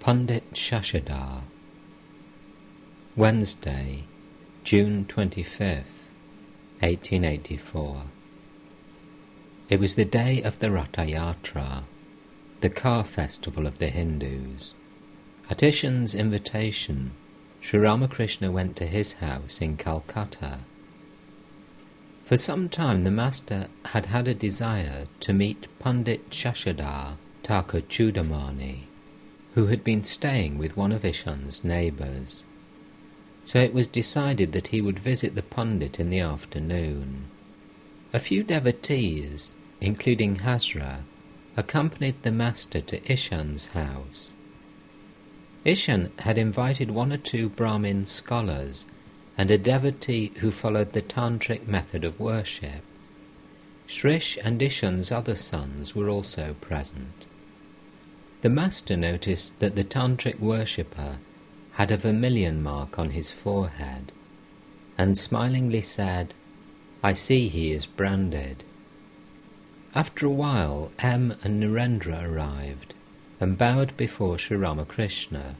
Pandit Shashadhar. Wednesday, June 25th, 1884. It was the day of the Ratha Yatra, the car festival of the Hindus. At Ishan's invitation, Sri Ramakrishna went to his house in Calcutta. For some time the Master had had a desire to meet Pandit Shashadhar Thakur Chudamani, who had been staying with one of Ishan's neighbours. So it was decided that he would visit the Pandit in the afternoon. A few devotees, including Hazra, accompanied the Master to Ishan's house. Ishan had invited one or two Brahmin scholars and a devotee who followed the tantric method of worship. Shrish and Ishan's other sons were also present. The Master noticed that the tantric worshipper had a vermilion mark on his forehead, and smilingly said, "I see he is branded." After a while, M and Narendra arrived and bowed before Sri Ramakrishna.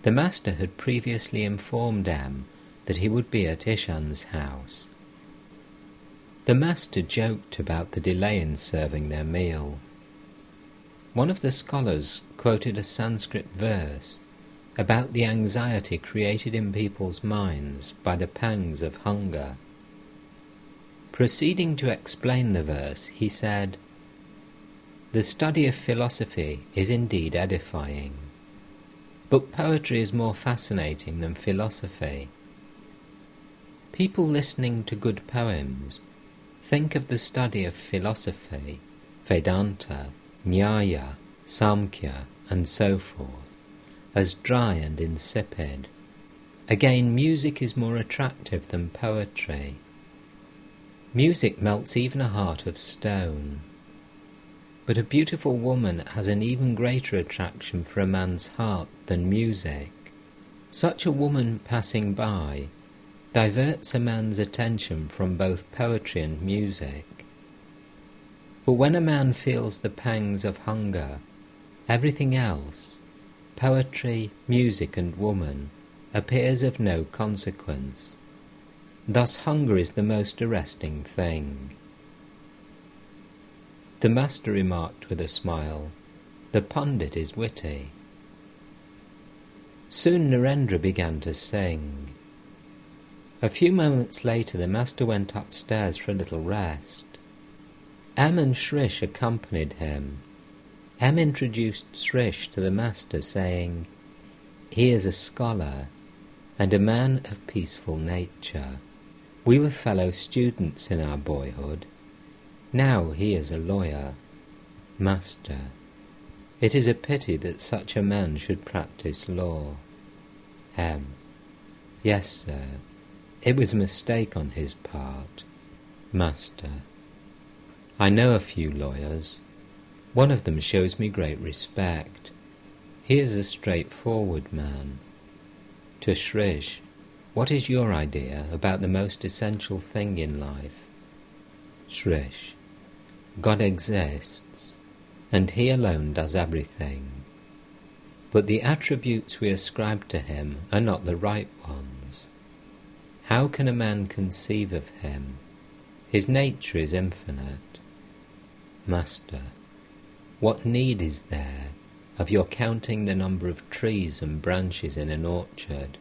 The Master had previously informed M that he would be at Ishan's house. The Master joked about the delay in serving their meal. One of the scholars quoted a Sanskrit verse about the anxiety created in people's minds by the pangs of hunger. Proceeding to explain the verse, he said, "The study of philosophy is indeed edifying, but poetry is more fascinating than philosophy. People listening to good poems think of the study of philosophy, Vedanta, Nyaya, Samkhya, and so forth, as dry and insipid. Again, music is more attractive than poetry. Music melts even a heart of stone. But a beautiful woman has an even greater attraction for a man's heart than music. Such a woman passing by diverts a man's attention from both poetry and music. But when a man feels the pangs of hunger, everything else, poetry, music and woman, appears of no consequence. Thus hunger is the most arresting thing." The Master remarked with a smile, "The Pandit is witty." Soon Narendra began to sing. A few moments later the Master went upstairs for a little rest. M and Shrish accompanied him. M introduced Shrish to the Master, saying, "He is a scholar and a man of peaceful nature. We were fellow students in our boyhood. Now he is a lawyer. Master, it is a pity that such a man should practice law." M: "Yes, sir. It was a mistake on his part." Master: "I know a few lawyers. One of them shows me great respect. He is a straightforward man." To Shrish: "What is your idea about the most essential thing in life?" Shrish: "God exists, and He alone does everything. But the attributes we ascribe to Him are not the right ones. How can a man conceive of Him? His nature is infinite." Master: "What need is there of your counting the number of trees and branches in an orchard?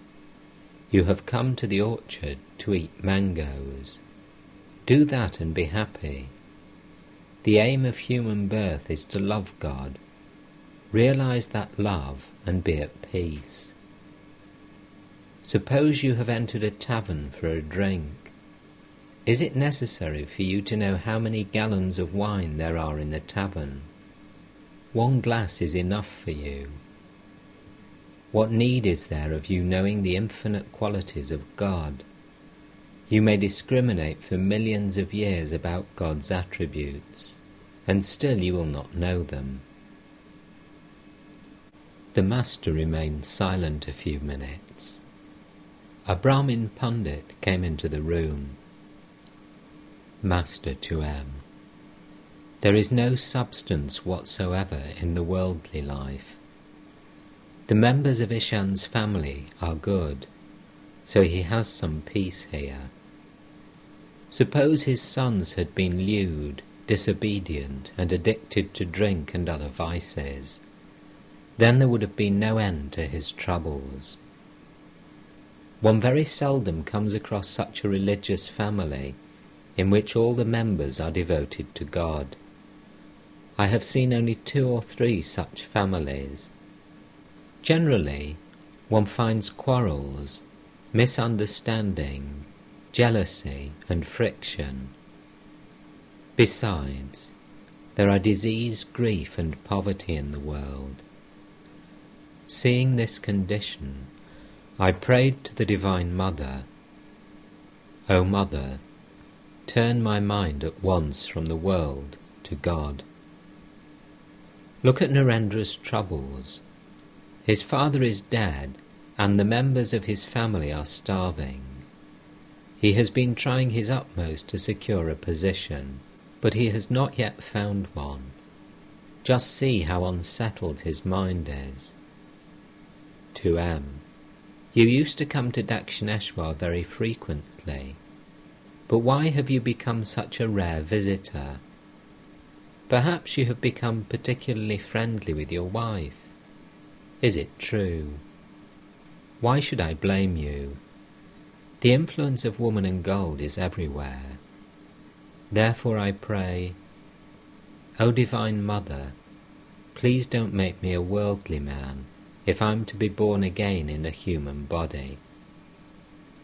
You have come to the orchard to eat mangoes. Do that and be happy. The aim of human birth is to love God. Realize that love and be at peace. Suppose you have entered a tavern for a drink. Is it necessary for you to know how many gallons of wine there are in the tavern? One glass is enough for you. What need is there of you knowing the infinite qualities of God? You may discriminate for millions of years about God's attributes, and still you will not know them." The Master remained silent a few minutes. A Brahmin Pandit came into the room. Master to M: "There is no substance whatsoever in the worldly life. The members of Ishan's family are good, so he has some peace here. Suppose his sons had been lewd, disobedient, and addicted to drink and other vices, then there would have been no end to his troubles. One very seldom comes across such a religious family in which all the members are devoted to God. I have seen only 2 or 3 such families. Generally, one finds quarrels, misunderstanding, jealousy, and friction. Besides, there are disease, grief, and poverty in the world. Seeing this condition, I prayed to the Divine Mother, "O Mother, turn my mind at once from the world to God." Look at Narendra's troubles. His father is dead, and the members of his family are starving. He has been trying his utmost to secure a position, but he has not yet found one. Just see how unsettled his mind is. To M. You used to come to Dakshineshwar very frequently, but why have you become such a rare visitor? Perhaps you have become particularly friendly with your wife. Is it true? Why should I blame you? The influence of woman and gold is everywhere. Therefore I pray, O Divine Mother, please don't make me a worldly man if I'm to be born again in a human body.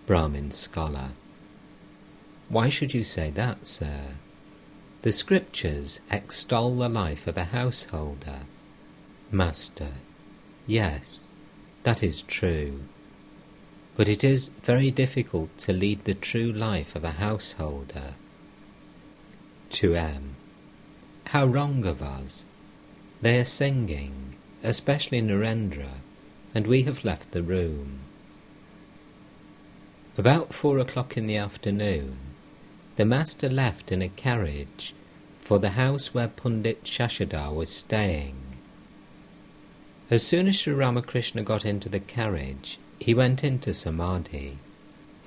Brahmin scholar. Why should you say that, sir? The scriptures extol the life of a householder. Master. Yes, that is true. But it is very difficult to lead the true life of a householder. To M. How wrong of us. They are singing, especially Narendra, and we have left the room. About 4 o'clock in the afternoon, the master left in a carriage for the house where Pundit Shashadhar was staying. As soon as Sri Ramakrishna got into the carriage, he went into Samadhi.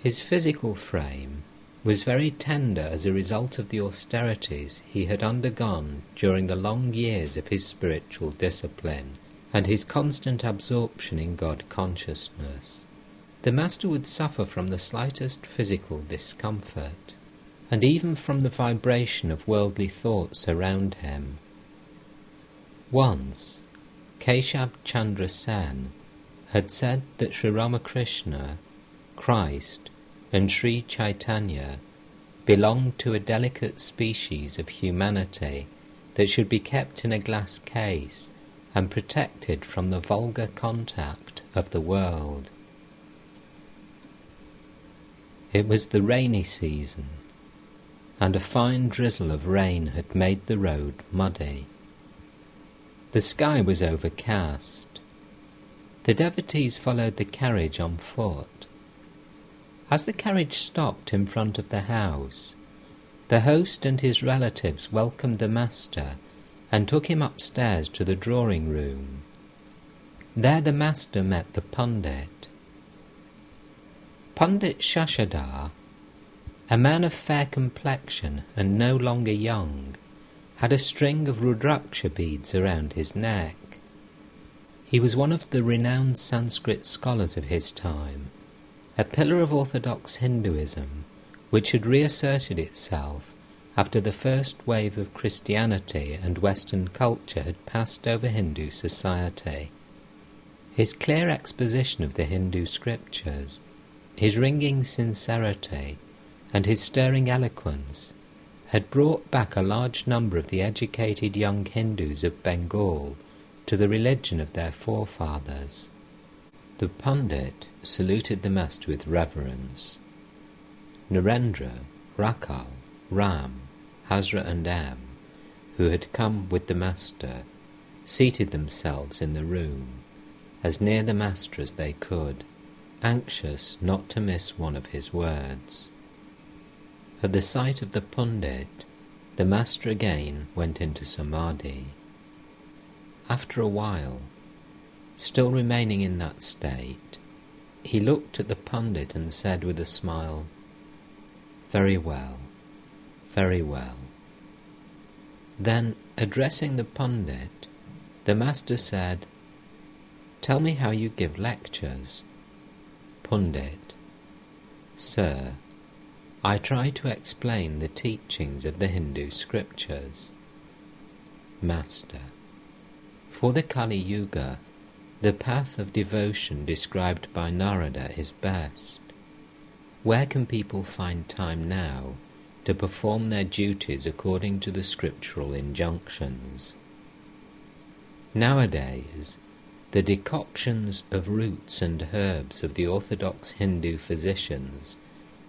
His physical frame was very tender as a result of the austerities he had undergone during the long years of his spiritual discipline and his constant absorption in God consciousness. The master would suffer from the slightest physical discomfort, and even from the vibration of worldly thoughts around him. Once, Keshav Chandra Sen had said that Sri Ramakrishna, Christ, and Sri Chaitanya belonged to a delicate species of humanity that should be kept in a glass case and protected from the vulgar contact of the world. It was the rainy season, and a fine drizzle of rain had made the road muddy. The sky was overcast. The devotees followed the carriage on foot. As the carriage stopped in front of the house, the host and his relatives welcomed the master and took him upstairs to the drawing room. There the master met the Pundit. Pundit Shashadhar, a man of fair complexion and no longer young, had a string of Rudraksha beads around his neck. He was one of the renowned Sanskrit scholars of his time, a pillar of orthodox Hinduism which had reasserted itself after the first wave of Christianity and Western culture had passed over Hindu society. His clear exposition of the Hindu scriptures, his ringing sincerity, and his stirring eloquence had brought back a large number of the educated young Hindus of Bengal to the religion of their forefathers. The Pundit saluted the master with reverence. Narendra, Rakal, Ram, Hazra and M, who had come with the master, seated themselves in the room, as near the master as they could, anxious not to miss one of his words. At the sight of the Pundit, the master again went into Samadhi. After a while, Still remaining in that state, he looked at the pundit and said with a smile, "Very well, very well." Then, addressing the pundit, the master said, "Tell me how you give lectures." Pundit: "Sir, I try to explain the teachings of the Hindu scriptures." Master: "For the Kali Yuga, the path of devotion described by Narada is best. Where can people find time now to perform their duties according to the scriptural injunctions? Nowadays, the decoctions of roots and herbs of the orthodox Hindu physicians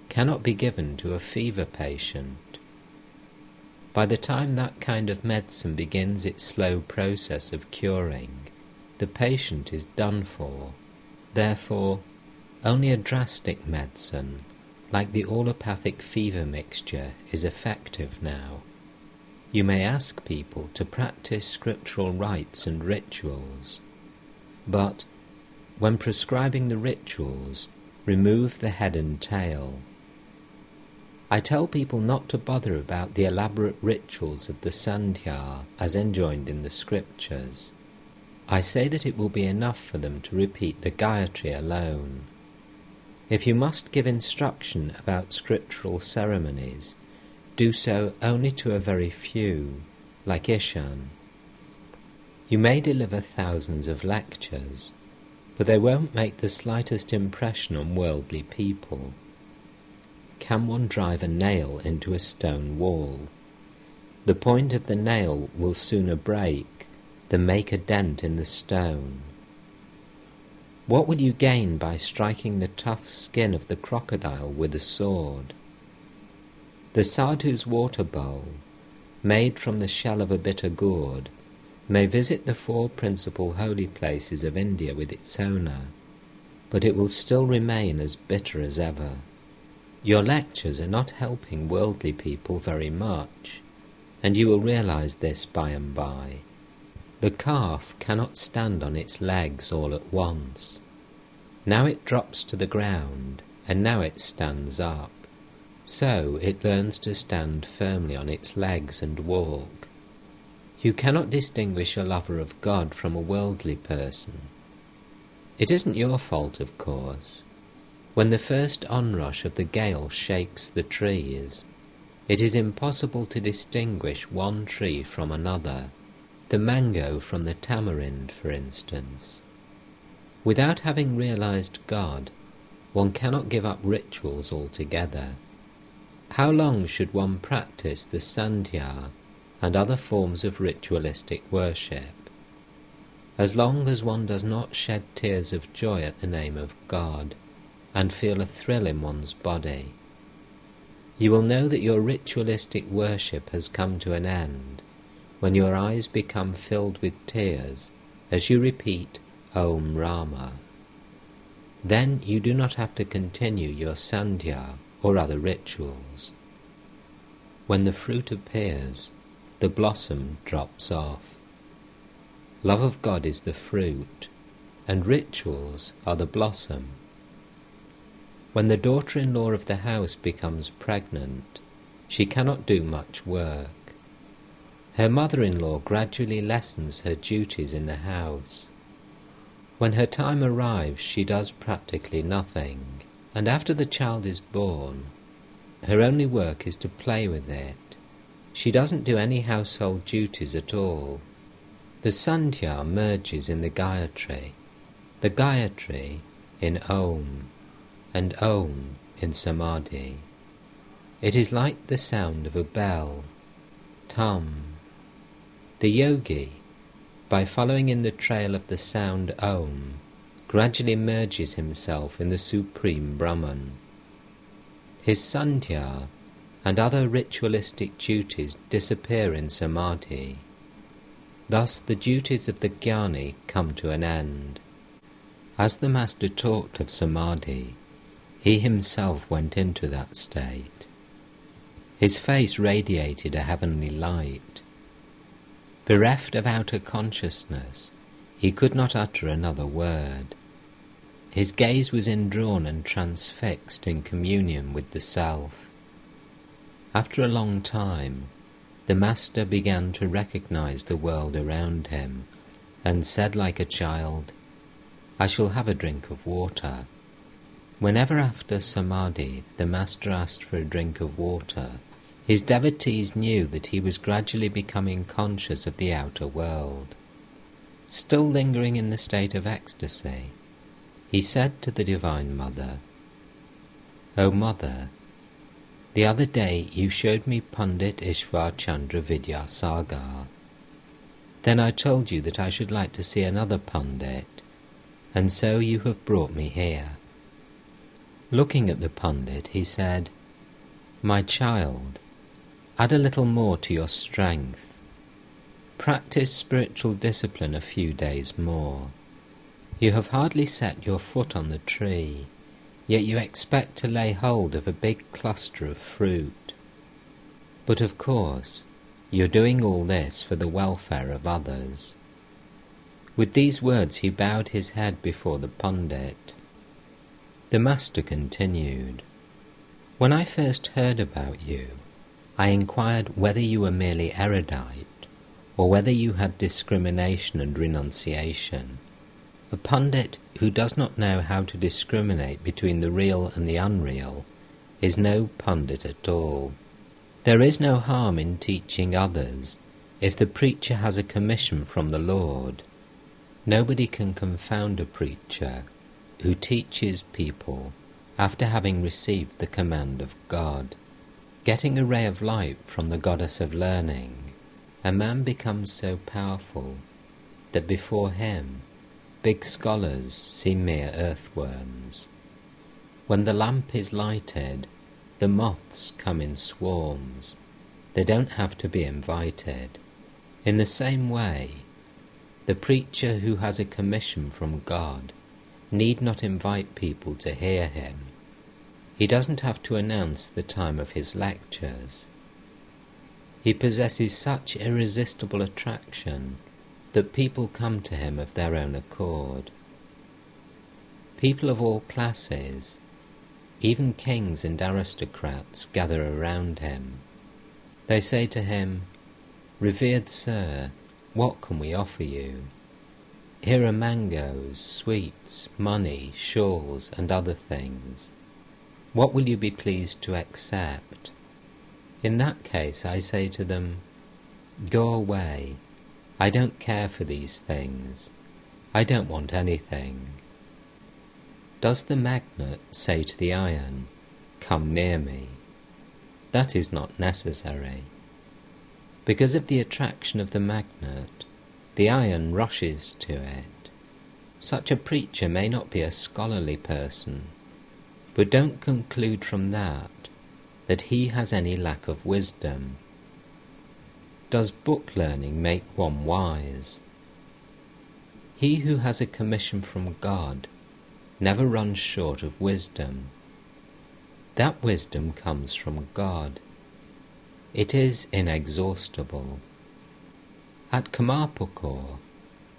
cannot be given to a fever patient. By the time that kind of medicine begins its slow process of curing, the patient is done for. Therefore, only a drastic medicine, like the allopathic fever mixture, is effective now. You may ask people to practice scriptural rites and rituals, but when prescribing the rituals, remove the head and tail. I tell people not to bother about the elaborate rituals of the Sandhya as enjoined in the scriptures. I say that it will be enough for them to repeat the Gayatri alone. If you must give instruction about scriptural ceremonies, do so only to a very few, like Ishan. You may deliver thousands of lectures, but they won't make the slightest impression on worldly people. Can one drive a nail into a stone wall? The point of the nail will sooner break than make a dent in the stone. What will you gain by striking the tough skin of the crocodile with a sword? The sadhu's water bowl, made from the shell of a bitter gourd, may visit the 4 principal holy places of India with its owner, but it will still remain as bitter as ever. Your lectures are not helping worldly people very much, and you will realize this by and by. The calf cannot stand on its legs all at once. Now it drops to the ground, and now it stands up. So it learns to stand firmly on its legs and walk. You cannot distinguish a lover of God from a worldly person. It isn't your fault, of course. When the first onrush of the gale shakes the trees, it is impossible to distinguish one tree from another, the mango from the tamarind, for instance. Without having realized God, one cannot give up rituals altogether. How long should one practice the Sandhya and other forms of ritualistic worship? As long as one does not shed tears of joy at the name of God and feel a thrill in one's body. You will know that your ritualistic worship has come to an end when your eyes become filled with tears as you repeat Om Rama. Then you do not have to continue your Sandhya or other rituals. When the fruit appears, the blossom drops off. Love of God is the fruit, and rituals are the blossom. When the daughter-in-law of the house becomes pregnant, she cannot do much work. Her mother-in-law gradually lessens her duties in the house. When her time arrives, she does practically nothing, and after the child is born, her only work is to play with it. She doesn't do any household duties at all. The Sandhya merges in the Gayatri, the Gayatri in Om, and Om in Samadhi. It is like the sound of a bell, Tum. The yogi, by following in the trail of the sound Om, gradually merges himself in the Supreme Brahman. His Sandhya and other ritualistic duties disappear in Samadhi. Thus the duties of the Jnani come to an end. As the Master talked of Samadhi, he himself went into that state. His face radiated a heavenly light. Bereft of outer consciousness, He could not utter another word. His gaze was indrawn and transfixed in communion with the Self. After a long time, the Master began to recognize the world around him, and said like a child, "I shall have a drink of water." Whenever after Samadhi the Master asked for a drink of water, his devotees knew that he was gradually becoming conscious of the outer world. Still lingering in the state of ecstasy, he said to the Divine Mother, "O Mother, the other day you showed me Pandit Ishwar Chandra Vidyasagar. Then I told you that I should like to see another Pandit, and so you have brought me here." Looking at the Pandit, he said, "My child, add a little more to your strength. Practice spiritual discipline a few days more. You have hardly set your foot on the tree, yet you expect to lay hold of a big cluster of fruit. But of course, you're doing all this for the welfare of others." With these words he bowed his head before the Pandit. The Master continued, "When I first heard about you, I inquired whether you were merely erudite, or whether you had discrimination and renunciation. A Pandit who does not know how to discriminate between the real and the unreal is no Pandit at all. There is no harm in teaching others if the preacher has a commission from the Lord. Nobody can confound a preacher who teaches people after having received the command of God. Getting a ray of light from the goddess of learning, a man becomes so powerful that before him big scholars seem mere earthworms. When the lamp is lighted, the moths come in swarms. They don't have to be invited. In the same way, the preacher who has a commission from God need not invite people to hear him. He doesn't have to announce the time of his lectures. He possesses such irresistible attraction that people come to him of their own accord. People of all classes, even kings and aristocrats, gather around him. They say to him, "Revered Sir, what can we offer you? Here are mangoes, sweets, money, shawls, and other things. What will you be pleased to accept?" In that case I say to them, "Go away. I don't care for these things. I don't want anything." Does the magnet say to the iron, "Come near me"? That is not necessary. Because of the attraction of the magnet, the iron rushes to it. Such a preacher may not be a scholarly person, but don't conclude from that he has any lack of wisdom. Does book learning make one wise? He who has a commission from God never runs short of wisdom. That wisdom comes from God. It is inexhaustible. At Kamarpukur,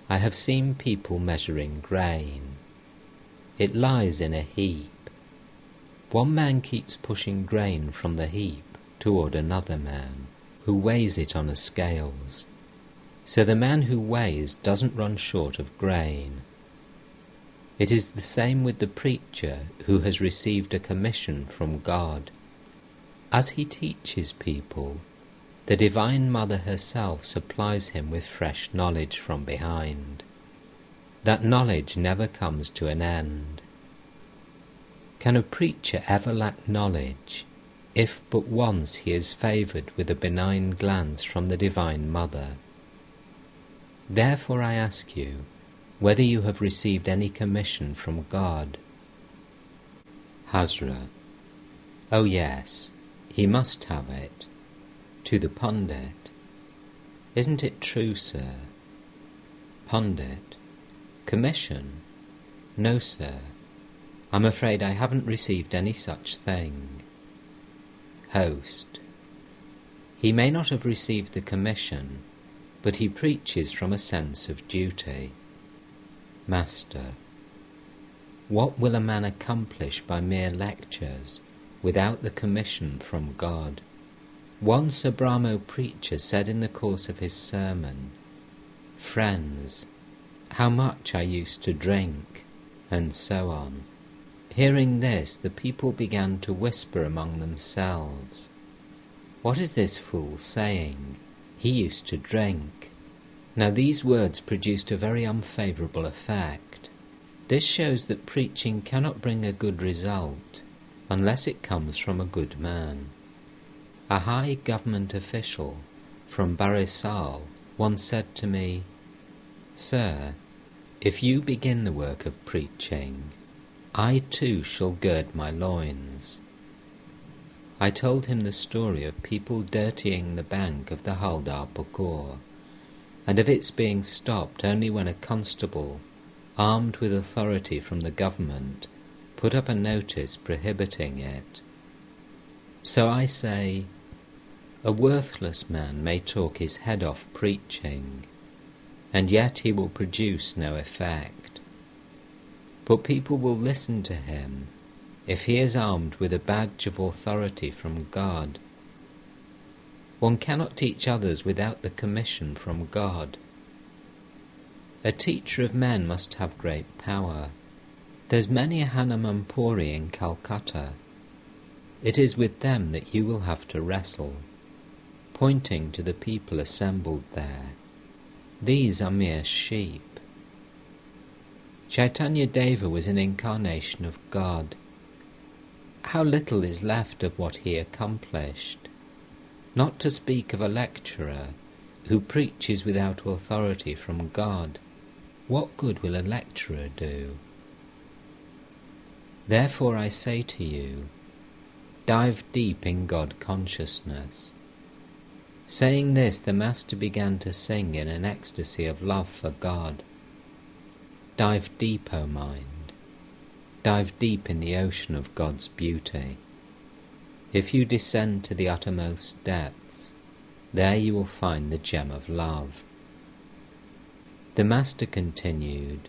I have seen people measuring grain. It lies in a heap. One man keeps pushing grain from the heap toward another man, who weighs it on a scales. So the man who weighs doesn't run short of grain. It is the same with the preacher who has received a commission from God. As he teaches people, the Divine Mother herself supplies him with fresh knowledge from behind. That knowledge never comes to an end. Can a preacher ever lack knowledge if but once he is favoured with a benign glance from the Divine Mother? Therefore I ask you whether you have received any commission from God. Hazra: Oh yes, he must have it. To the Pandit: Isn't it true, sir? Pandit: Commission? No, sir. I'm afraid I haven't received any such thing. Host: He may not have received the commission, but he preaches from a sense of duty. Master, what will a man accomplish by mere lectures without the commission from God? Once a Brahmo preacher said in the course of his sermon, "Friends, how much I used to drink," and so on. Hearing this, the people began to whisper among themselves, "What is this fool saying? He used to drink." Now these words produced a very unfavourable effect. This shows that preaching cannot bring a good result unless it comes from a good man. A high government official from Barisal once said to me, "Sir, if you begin the work of preaching, I too shall gird my loins." I told him the story of people dirtying the bank of the Haldar Pukur, and of its being stopped only when a constable, armed with authority from the government, put up a notice prohibiting it. So I say, a worthless man may talk his head off preaching, and yet he will produce no effect. But people will listen to him if he is armed with a badge of authority from God. One cannot teach others without the commission from God. A teacher of men must have great power. There's many a Hanumanpuri in Calcutta. It is with them that you will have to wrestle, pointing to the people assembled there. These are mere sheep. Chaitanya Deva was an incarnation of God. How little is left of what he accomplished, not to speak of a lecturer who preaches without authority from God. What good will a lecturer do? Therefore I say to you, dive deep in God consciousness. Saying this, the Master began to sing in an ecstasy of love for God. Dive deep, O mind. Dive deep in the ocean of God's beauty. If you descend to the uttermost depths, there you will find the gem of love. The Master continued,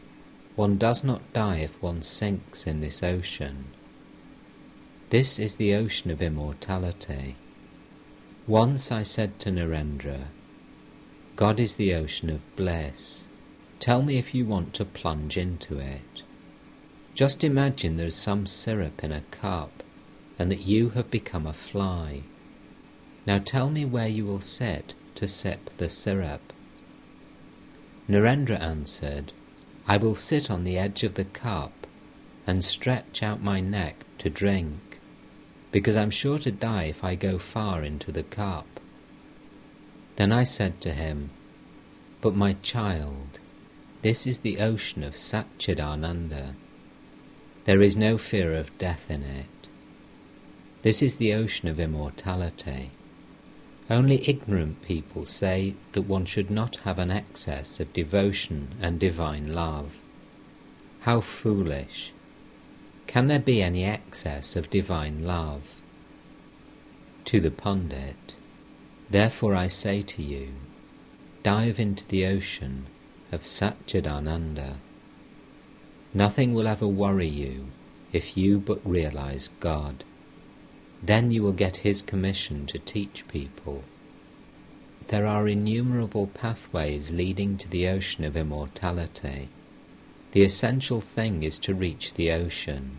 one does not die if one sinks in this ocean. This is the ocean of immortality. Once I said to Narendra, God is the ocean of bliss. Tell me if you want to plunge into it. Just imagine there is some syrup in a cup, and that you have become a fly. Now tell me where you will sit to sip the syrup. Narendra answered, I will sit on the edge of the cup and stretch out my neck to drink, because I'm sure to die if I go far into the cup. Then I said to him, but my child, this is the ocean of Satchidananda. There is no fear of death in it. This is the ocean of immortality. Only ignorant people say that one should not have an excess of devotion and divine love. How foolish! Can there be any excess of divine love? To the Pundit, therefore I say to you, dive into the ocean of Satchidananda. Nothing will ever worry you if you but realize God. Then you will get His commission to teach people. There are innumerable pathways leading to the ocean of immortality. The essential thing is to reach the ocean.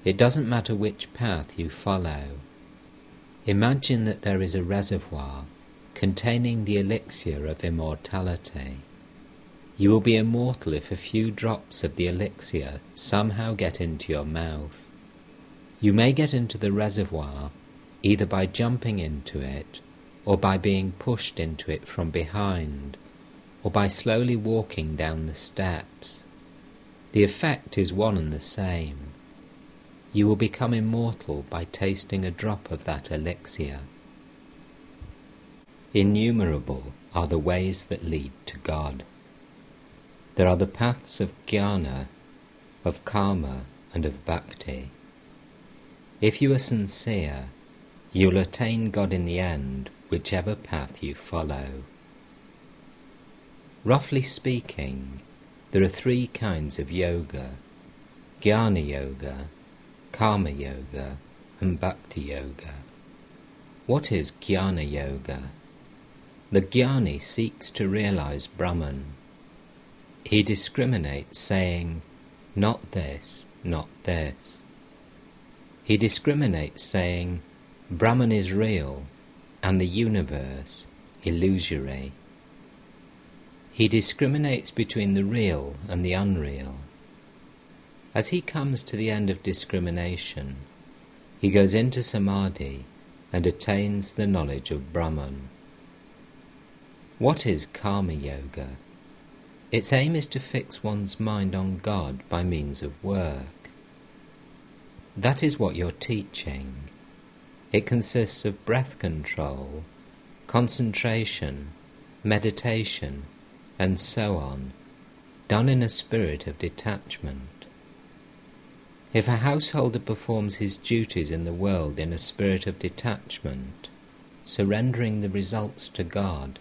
It doesn't matter which path you follow. Imagine that there is a reservoir containing the elixir of immortality. You will be immortal if a few drops of the elixir somehow get into your mouth. You may get into the reservoir either by jumping into it, or by being pushed into it from behind, or by slowly walking down the steps. The effect is one and the same. You will become immortal by tasting a drop of that elixir. Innumerable are the ways that lead to God. There are the paths of jnana, of karma, and of bhakti. If you are sincere, you will attain God in the end, whichever path you follow. Roughly speaking, there are three kinds of yoga: Jnana Yoga, Karma Yoga, and Bhakti Yoga. What is Jnana Yoga? The Jnani seeks to realize Brahman. He discriminates, saying, not this, not this. He discriminates, saying, Brahman is real, and the universe illusory. He discriminates between the real and the unreal. As he comes to the end of discrimination, he goes into samadhi and attains the knowledge of Brahman. What is Karma Yoga? Its aim is to fix one's mind on God by means of work. That is what you're teaching. It consists of breath control, concentration, meditation, and so on, done in a spirit of detachment. If a householder performs his duties in the world in a spirit of detachment, surrendering the results to God,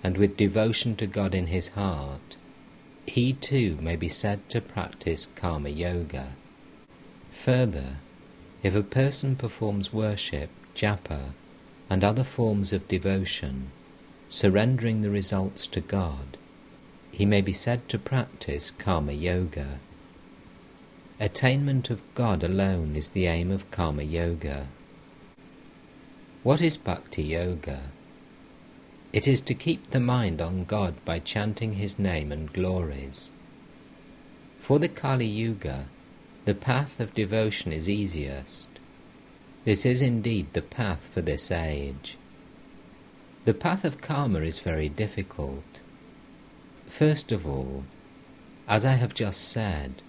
and with devotion to God in his heart, he too may be said to practice Karma Yoga. Further, if a person performs worship, japa, and other forms of devotion, surrendering the results to God, he may be said to practice Karma Yoga. Attainment of God alone is the aim of Karma Yoga. What is Bhakti Yoga? It is to keep the mind on God by chanting His name and glories. For the Kali Yuga, the path of devotion is easiest. This is indeed the path for this age. The path of karma is very difficult. First of all, as I have just said,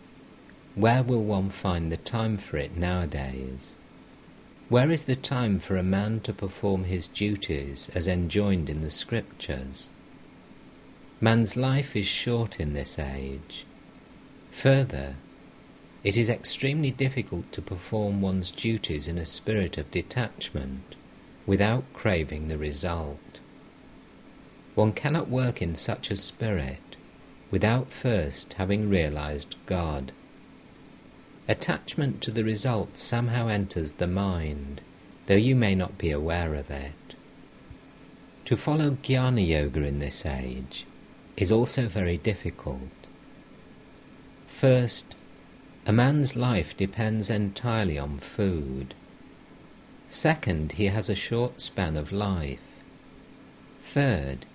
where will one find the time for it nowadays? Where is the time for a man to perform his duties as enjoined in the scriptures? Man's life is short in this age. Further, it is extremely difficult to perform one's duties in a spirit of detachment without craving the result. One cannot work in such a spirit without first having realized God. Attachment to the result somehow enters the mind, though you may not be aware of it. To follow Jnana Yoga in this age is also very difficult. First, a man's life depends entirely on food. Second, he has a short span of life. Third,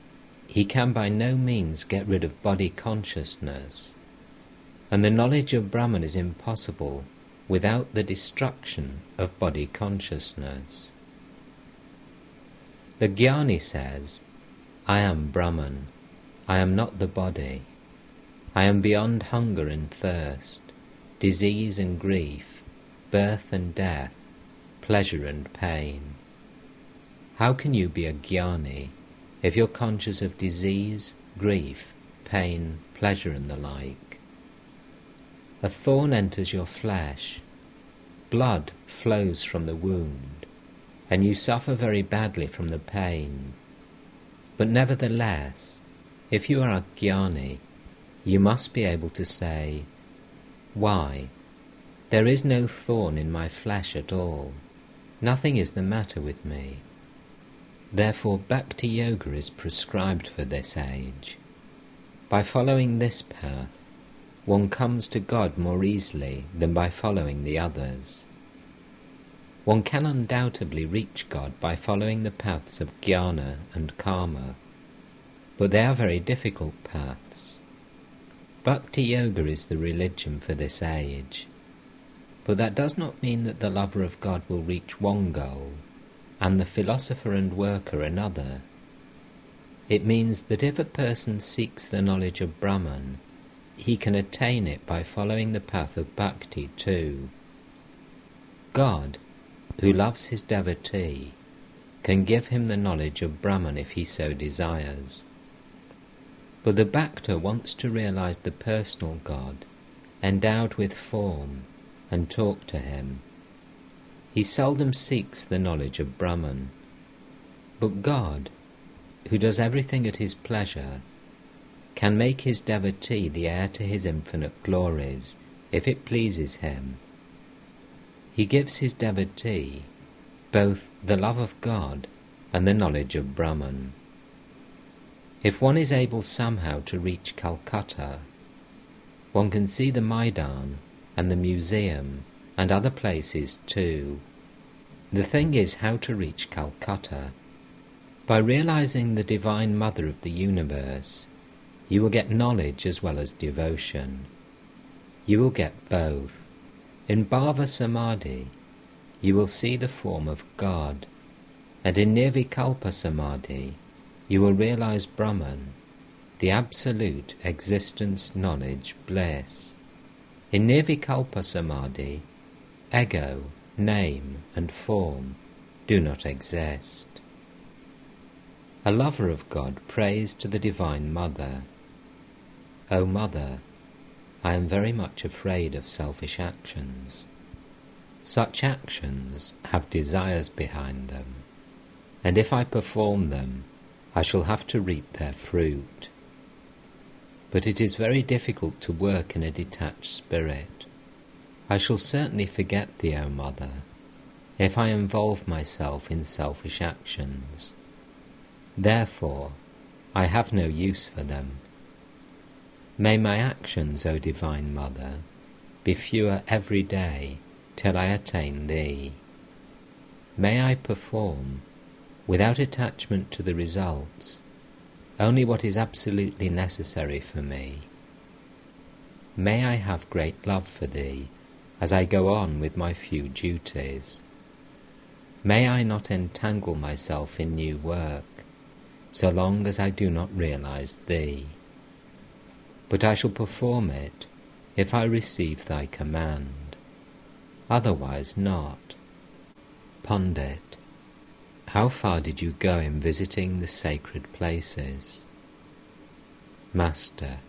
he can by no means get rid of body consciousness, and the knowledge of Brahman is impossible without the destruction of body consciousness. The Jnani says, I am Brahman, I am not the body, I am beyond hunger and thirst, disease and grief, birth and death, pleasure and pain. How can you be a Jnani if you're conscious of disease, grief, pain, pleasure and the like? A thorn enters your flesh, blood flows from the wound, and you suffer very badly from the pain. But nevertheless, if you are a Jnani, you must be able to say, why? There is no thorn in my flesh at all. Nothing is the matter with me. Therefore Bhakti Yoga is prescribed for this age. By following this path, one comes to God more easily than by following the others. One can undoubtedly reach God by following the paths of jnana and karma, but they are very difficult paths. Bhakti Yoga is the religion for this age, but that does not mean that the lover of God will reach one goal and the philosopher and worker another. It means that if a person seeks the knowledge of Brahman, he can attain it by following the path of bhakti too. God, who loves his devotee, can give him the knowledge of Brahman if he so desires. But the bhakta wants to realize the personal God, endowed with form, and talk to him. He seldom seeks the knowledge of Brahman. But God, who does everything at his pleasure, can make his devotee the heir to his infinite glories, if it pleases him. He gives his devotee both the love of God and the knowledge of Brahman. If one is able somehow to reach Calcutta, one can see the Maidan and the museum and other places too. The thing is how to reach Calcutta. By realizing the Divine Mother of the universe, you will get knowledge as well as devotion. You will get both. In Bhava Samadhi, you will see the form of God, and in Nirvikalpa Samadhi, you will realize Brahman, the absolute existence, knowledge, bliss. In Nirvikalpa Samadhi, ego, name, and form do not exist. A lover of God prays to the Divine Mother, "O Mother, I am very much afraid of selfish actions. Such actions have desires behind them, and if I perform them, I shall have to reap their fruit. But it is very difficult to work in a detached spirit. I shall certainly forget thee, O Mother, if I involve myself in selfish actions. Therefore, I have no use for them. May my actions, O Divine Mother, be fewer every day till I attain thee. May I perform, without attachment to the results, only what is absolutely necessary for me. May I have great love for thee as I go on with my few duties. May I not entangle myself in new work, so long as I do not realize thee. But I shall perform it if I receive thy command, otherwise not." Pundit: How far did you go in visiting the sacred places? Master: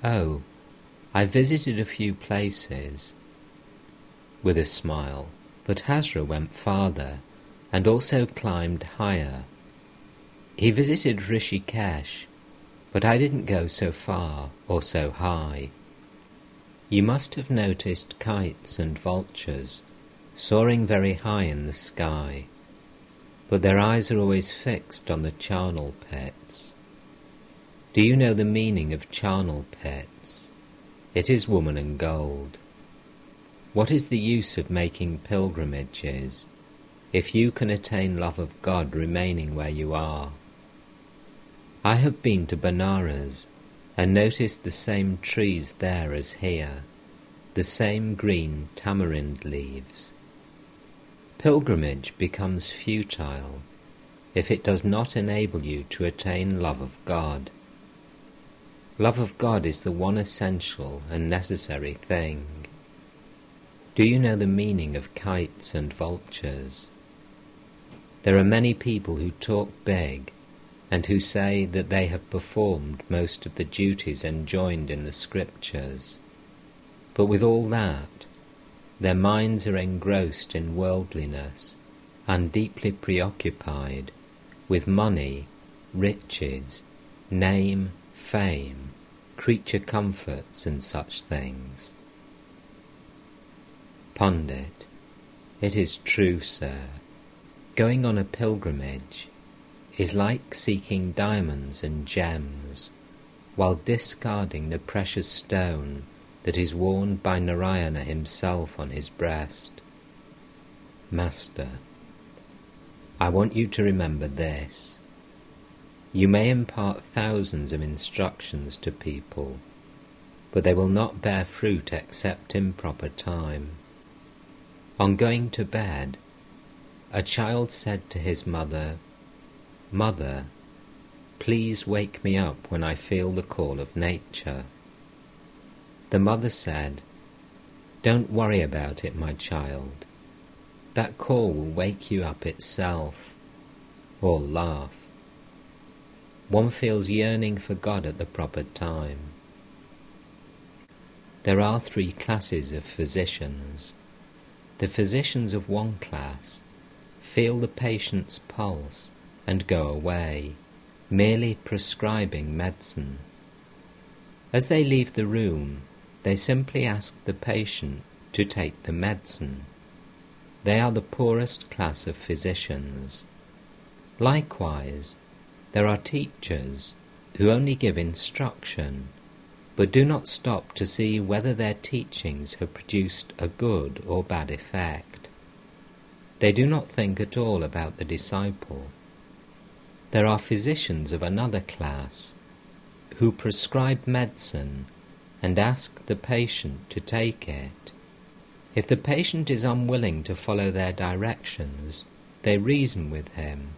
Oh, I visited a few places. With a smile, but Hazra went farther and also climbed higher. He visited Rishikesh, but I didn't go so far or so high. You must have noticed kites and vultures soaring very high in the sky, but their eyes are always fixed on the charnel pits. Do you know the meaning of charnel pits? It is woman and gold. What is the use of making pilgrimages if you can attain love of God remaining where you are? I have been to Benares and noticed the same trees there as here, the same green tamarind leaves. Pilgrimage becomes futile if it does not enable you to attain love of God. Love of God is the one essential and necessary thing. Do you know the meaning of kites and vultures? There are many people who talk big and who say that they have performed most of the duties enjoined in the scriptures. But with all that, their minds are engrossed in worldliness and deeply preoccupied with money, riches, name, fame, creature comforts and such things. Pundit: It is true, sir. Going on a pilgrimage is like seeking diamonds and gems, while discarding the precious stone that is worn by Narayana himself on his breast. Master: I want you to remember this. You may impart thousands of instructions to people, but they will not bear fruit except in proper time. On going to bed, a child said to his mother, "Mother, please wake me up when I feel the call of nature." The mother said, "Don't worry about it, my child. That call will wake you up itself." All laugh. One feels yearning for God at the proper time. There are 3 classes of physicians. The physicians of one class feel the patient's pulse and go away, merely prescribing medicine As they leave the room, they simply ask the patient to take the medicine. They are the poorest class of physicians. Likewise, there are teachers who only give instruction, but do not stop to see whether their teachings have produced a good or bad effect. They do not think at all about the disciple. There are physicians of another class who prescribe medicine and ask the patient to take it. If the patient is unwilling to follow their directions, they reason with him.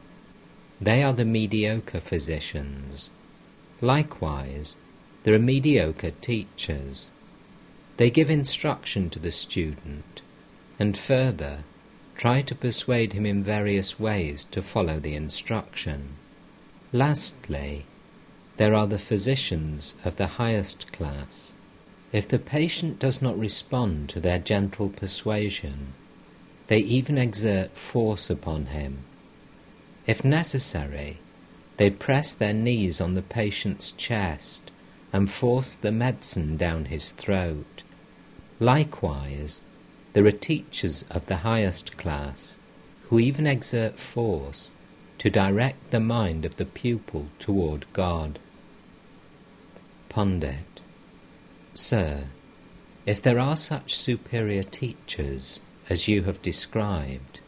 They are the mediocre physicians. Likewise, there are mediocre teachers. They give instruction to the student, and further, try to persuade him in various ways to follow the instruction. Lastly, there are the physicians of the highest class. If the patient does not respond to their gentle persuasion, they even exert force upon him. If necessary, they press their knees on the patient's chest and force the medicine down his throat. Likewise, there are teachers of the highest class who even exert force to direct the mind of the pupil toward God. Pundit: Sir, if there are such superior teachers as you have described,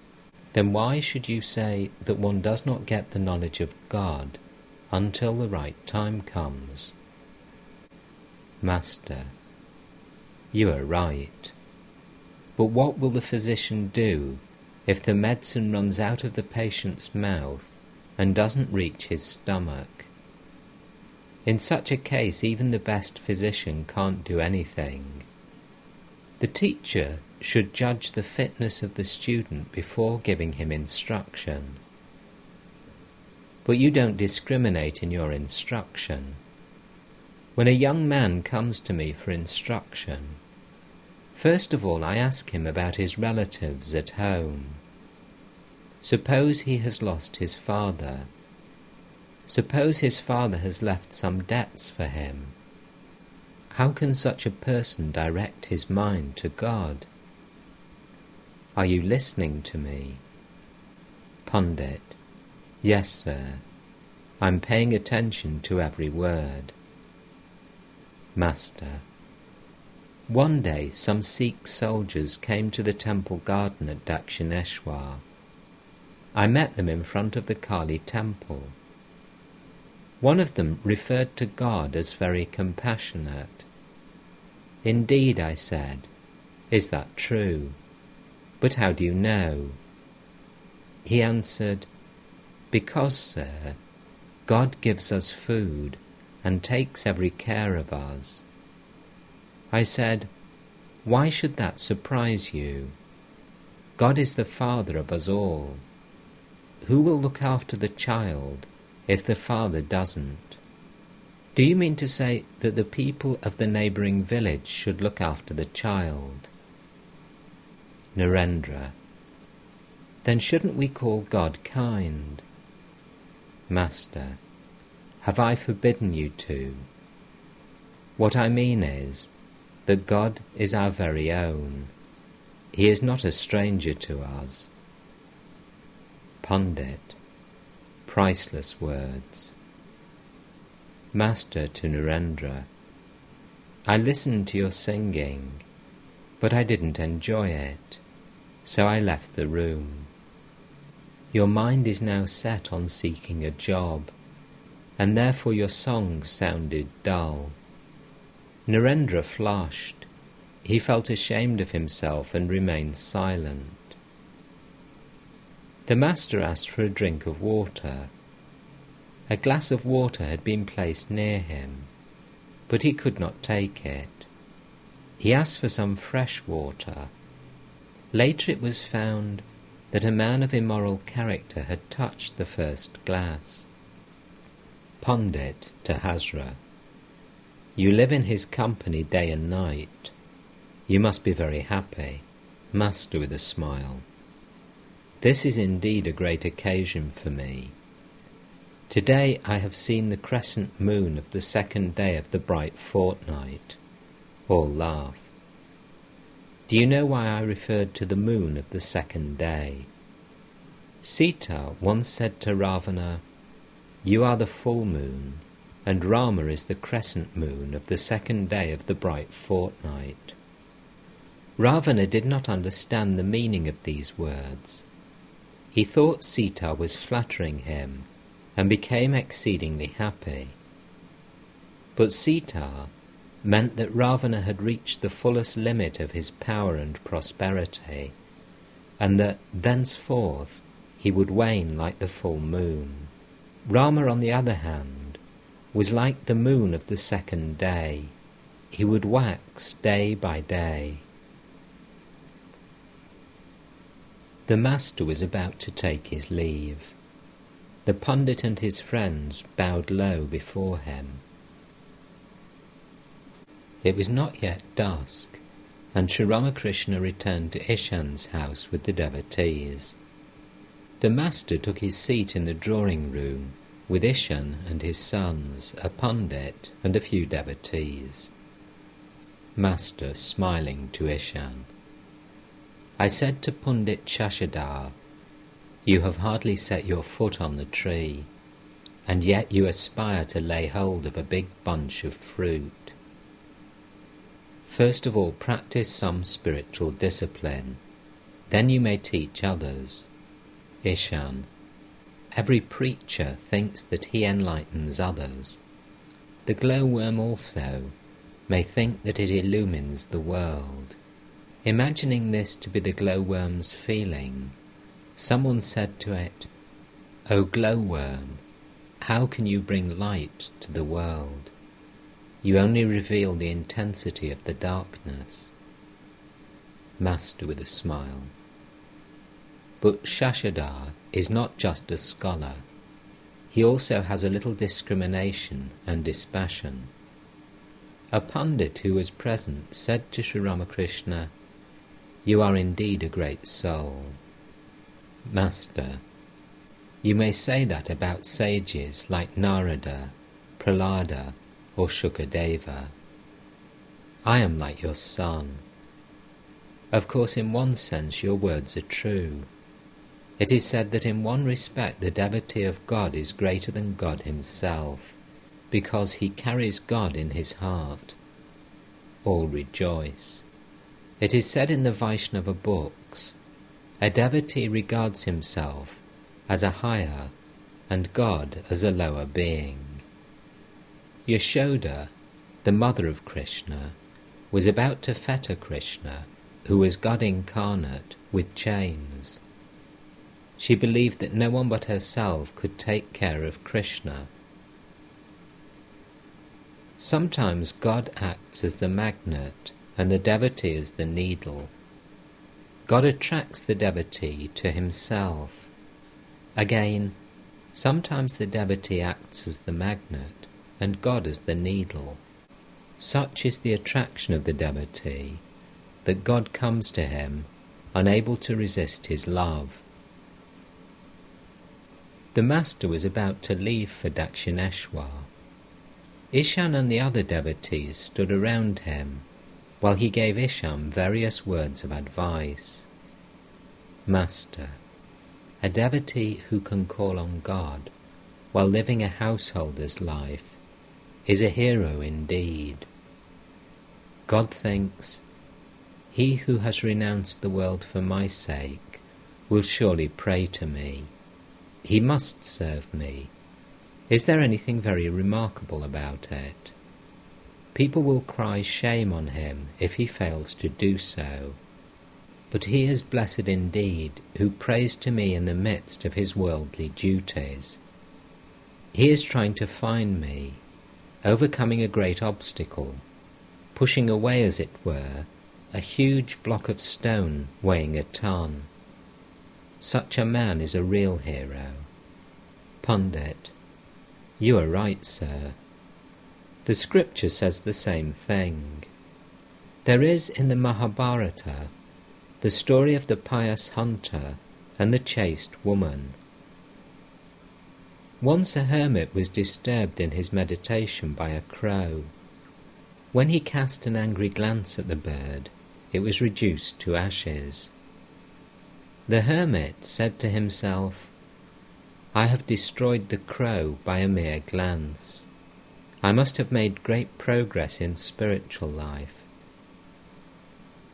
then why should you say that one does not get the knowledge of God until the right time comes? Master: You are right. But what will the physician do if the medicine runs out of the patient's mouth and doesn't reach his stomach? In such a case, even the best physician can't do anything. The teacher should judge the fitness of the student before giving him instruction. But you don't discriminate in your instruction. When a young man comes to me for instruction, first of all I ask him about his relatives at home. Suppose he has lost his father. Suppose his father has left some debts for him. How can such a person direct his mind to God? Are you listening to me? Pundit: Yes, sir. I'm paying attention to every word. Master: One day some Sikh soldiers came to the temple garden at Dakshineshwar. I met them in front of the Kali temple. One of them referred to God as very compassionate. Indeed, I said, is that true? But how do you know? He answered, Because, sir, God gives us food and takes every care of us. I said, Why should that surprise you? God is the Father of us all. Who will look after the child if the father doesn't? Do you mean to say that the people of the neighbouring village should look after the child? Narendra: Then shouldn't we call God kind? Master: Have I forbidden you to? What I mean is that God is our very own. He is not a stranger to us. Pundit: Priceless words. Master to Narendra: I listened to your singing, but I didn't enjoy it, so I left the room. Your mind is now set on seeking a job, and therefore your songs sounded dull. Narendra flushed. He felt ashamed of himself and remained silent. The master asked for a drink of water. A glass of water had been placed near him, but he could not take it. He asked for some fresh water. Later it was found that a man of immoral character had touched the first glass. Pundit to Hazra: You live in his company day and night. You must be very happy. Master with a smile: This is indeed a great occasion for me. Today I have seen the crescent moon of the second day of the bright fortnight. All laugh. Do you know why I referred to the moon of the second day? Sita once said to Ravana, "You are the full moon, and Rama is the crescent moon of the second day of the bright fortnight." Ravana did not understand the meaning of these words. He thought Sita was flattering him and became exceedingly happy. But Sita meant that Ravana had reached the fullest limit of his power and prosperity, and that thenceforth he would wane like the full moon. Rama, on the other hand, was like the moon of the second day. He would wax day by day. The master was about to take his leave. The pundit and his friends bowed low before him. It was not yet dusk, and Sri Ramakrishna returned to Ishan's house with the devotees. The master took his seat in the drawing room with Ishan and his sons, a pundit, and a few devotees. Master, smiling to Ishan, "I said to Pundit Shashadhar, 'You have hardly set your foot on the tree, and yet you aspire to lay hold of a big bunch of fruit. First of all, practice some spiritual discipline, then you may teach others.' Ishan, every preacher thinks that he enlightens others. The glowworm also may think that it illumines the world." Imagining this to be the glowworm's feeling, someone said to it, "O glowworm, how can you bring light to the world? You only reveal the intensity of the darkness." Master with a smile, "But Shashadhar is not just a scholar. He also has a little discrimination and dispassion." A pundit who was present said to Sri Ramakrishna, "You are indeed a great soul." Master, "You may say that about sages like Narada, Prahlada, or Shukadeva. I am like your son. Of course, in one sense your words are true. It is said that in one respect the devotee of God is greater than God himself, because he carries God in his heart. All rejoice. It is said in the Vaishnava books, a devotee regards himself as a higher and God as a lower being. Yashoda, the mother of Krishna, was about to fetter Krishna, who was God incarnate, with chains. She believed that no one but herself could take care of Krishna. Sometimes God acts as the magnet and the devotee as the needle. God attracts the devotee to himself. Again, sometimes the devotee acts as the magnet and God as the needle. Such is the attraction of the devotee that God comes to him, unable to resist his love. The master was about to leave for Dakshineshwar. Ishan and the other devotees stood around him, while he gave Ishan various words of advice. Master, a devotee who can call on God while living a householder's life is a hero indeed. God thinks, "He who has renounced the world for my sake will surely pray to me. He must serve me. Is there anything very remarkable about it? People will cry shame on him if he fails to do so. But he is blessed indeed who prays to me in the midst of his worldly duties. He is trying to find me, overcoming a great obstacle, pushing away, as it were, a huge block of stone weighing a ton. Such a man is a real hero." Pundit, "You are right, sir. The scripture says the same thing. There is in the Mahabharata the story of the pious hunter and the chaste woman. Once a hermit was disturbed in his meditation by a crow. When he cast an angry glance at the bird, it was reduced to ashes. The hermit said to himself, "I have destroyed the crow by a mere glance. I must have made great progress in spiritual life."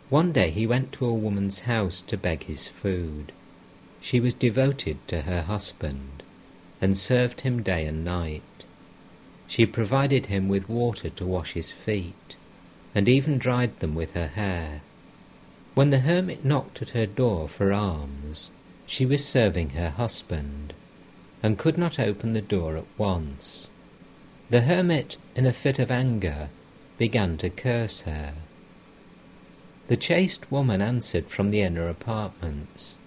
One day he went to a woman's house to beg his food. She was devoted to her husband and served him day and night. She provided him with water to wash his feet, and even dried them with her hair. When the hermit knocked at her door for alms, she was serving her husband, and could not open the door at once. The hermit, in a fit of anger, began to curse her. The chaste woman answered from the inner apartments,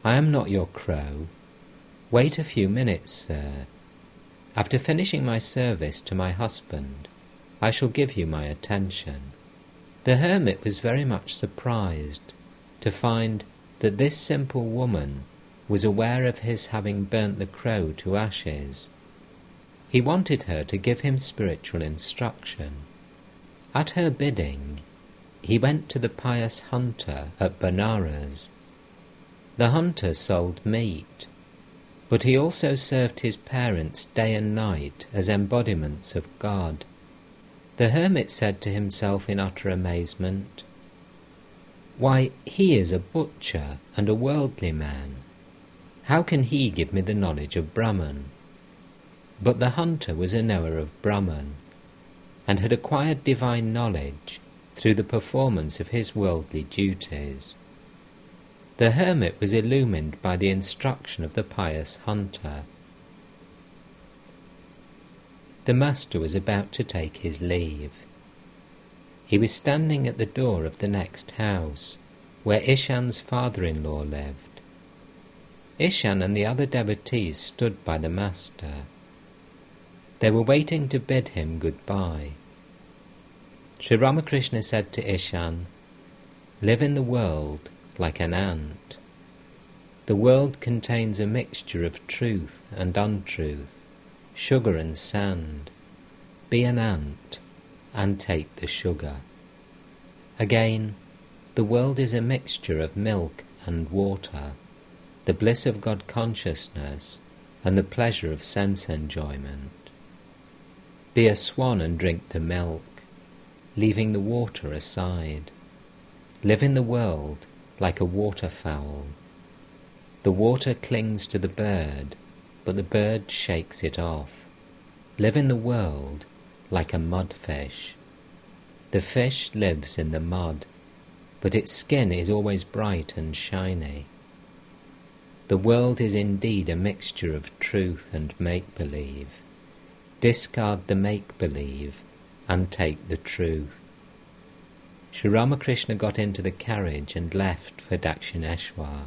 "I am not your crow. Wait a few minutes, sir. After finishing my service to my husband, I shall give you my attention." The hermit was very much surprised to find that this simple woman was aware of his having burnt the crow to ashes. He wanted her to give him spiritual instruction. At her bidding, he went to the pious hunter at Benares. The hunter sold meat, but he also served his parents day and night as embodiments of God. The hermit said to himself in utter amazement, "Why, he is a butcher and a worldly man. How can he give me the knowledge of Brahman?" But the hunter was a knower of Brahman, and had acquired divine knowledge through the performance of his worldly duties. The hermit was illumined by the instruction of the pious hunter. The master was about to take his leave. He was standing at the door of the next house, where Ishan's father-in-law lived. Ishan and the other devotees stood by the master. They were waiting to bid him goodbye. Sri Ramakrishna said to Ishan, "Live in the world like an ant. The world contains a mixture of truth and untruth, sugar and sand. Be an ant and take the sugar." Again, the world is a mixture of milk and water, the bliss of God consciousness and the pleasure of sense enjoyment. Be a swan and drink the milk, leaving the water aside. Live in the world like a waterfowl. The water clings to the bird, but the bird shakes it off. Live in the world like a mudfish. The fish lives in the mud, but its skin is always bright and shiny. The world is indeed a mixture of truth and make-believe. Discard the make-believe and take the truth. Sri Ramakrishna got into the carriage and left for Dakshineshwar.